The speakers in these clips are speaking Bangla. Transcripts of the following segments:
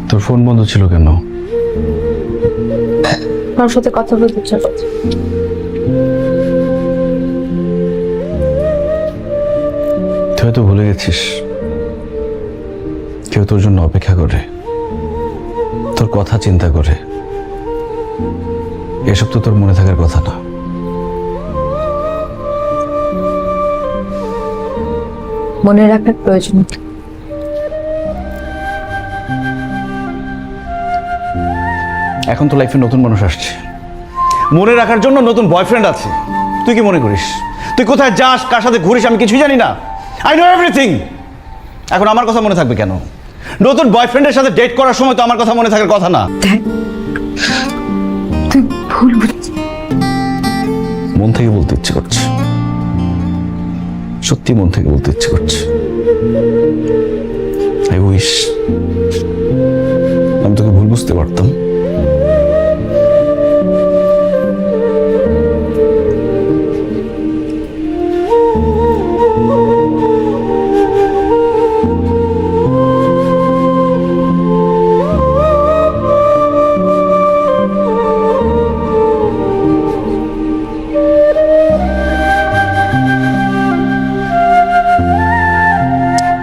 তোর ফোন বন্ধ ছিল কেন? আমার সাথে কথা বলতে ইচ্ছা করছে। তুই হয়তো ভুলে গেছিস কেউ তোর জন্য অপেক্ষা করে, তোর কথা চিন্তা করে। এসব তো তোর মনে থাকার কথা না। মনে রাখার প্রয়োজন নেই। এখন তো লাইফে নতুন মানুষ আসছে, মনে রাখার জন্য নতুন বয়ফ্রেন্ড আছে। তুই কি মনে করিস তুই কোথায় যাস, কার সাথে ঘুরিস আমি কিছুই জানি না? I know everything. এখন আমার কথা মনে থাকবে কেন? নতুন বয়ফ্রেন্ডের সাথে ডেট করার সময় তো আমার কথা মনে থাকার কথা না। তুই ভুল বুঝছিস। মন থেকে বলতে ইচ্ছে করছে, সত্যি মন থেকে বলতে ইচ্ছে করছে। আই উইশ আমি তোকে ভুল বুঝতে পারতাম।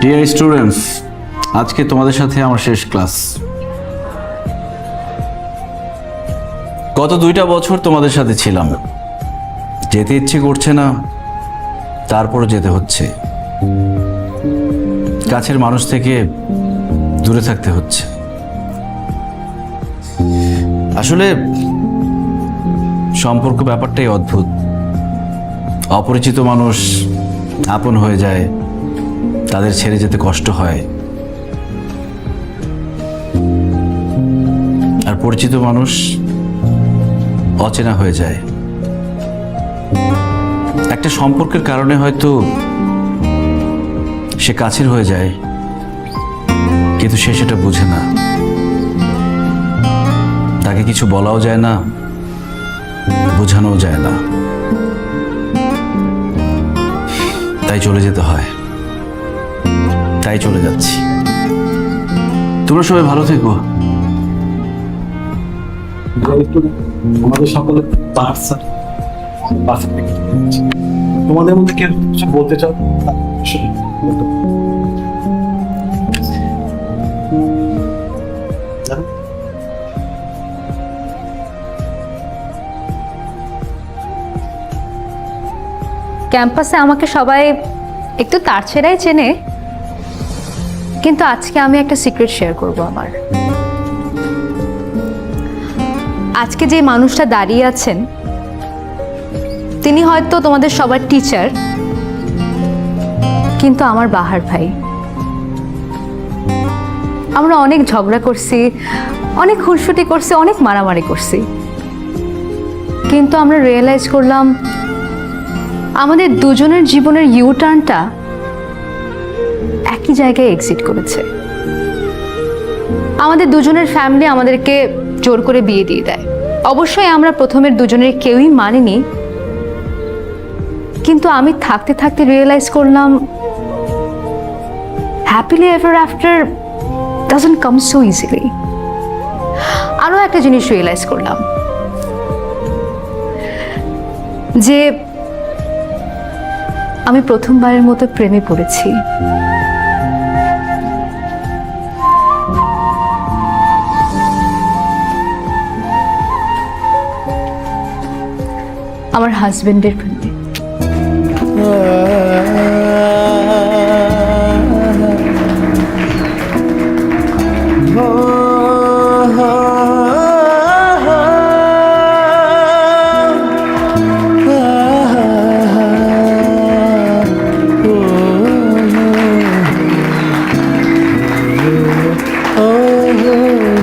ডিয়ার স্টুডেন্টস, আজকে তোমাদের সাথে আমার শেষ ক্লাস। গত 2টা বছর তোমাদের সাথে ছিলাম, যেতে ইচ্ছে করছে না, তারপরও যেতে হচ্ছে। কাছের মানুষ থেকে দূরে থাকতে হচ্ছে। আসলে সম্পর্ক ব্যাপারটাই অদ্ভুত। অপরিচিত মানুষ আপন হয়ে যায়, তাদের ছেড়ে যেতে কষ্ট হয়। আর পরিচিত মানুষ অচেনা হয়ে যায়। একটা সম্পর্কের কারণে হয়তো সে কাছের হয়ে যায়, কিন্তু সে সেটা বুঝে না। তাকে কিছু বলাও যায় না, বোঝানোও যায় না, তাই চলে যেতে হয়। তাই চলে যাচ্ছি। তোমরা সবাই ভালো থেকো। আমাদের সকলে তোমাদের মধ্যে কেউ কিছু বলতে চাও? ক্যাম্পাসে আমাকে সবাই একটু তার ছেড়াই চেনে, কিন্তু আজকে আমি একটা সিক্রেট শেয়ার করব। আমার আজকে যে মানুষটা দাঁড়িয়ে আছেন, তিনি হয়তো তোমাদের সবার টিচার, কিন্তু আমার বাহার ভাই। আমরা অনেক ঝগড়া করছি, অনেক খুনসুটি করছি, অনেক মারামারি করছি, কিন্তু আমরা রিয়েলাইজ করলাম আমাদের দুজনের জীবনের ইউ টার্নটা একই জায়গায় এক্সিট করেছে। আমাদের দুজনের ফ্যামিলি আমাদেরকে জোর করে বিয়ে দিয়ে দেয়। অবশ্যই আমরা প্রথমের দুজনের কেউই মানিনি, কিন্তু আমি থাকতে থাকতে রিয়েলাইজ করলাম happily ever after doesn't come so easily. আরও একটা জিনিস রিয়েলাইজ করলাম যে আমি প্রথমবারের মতো প্রেমে পড়েছি। আমার হাজবেন্ডের প্রেমে। oh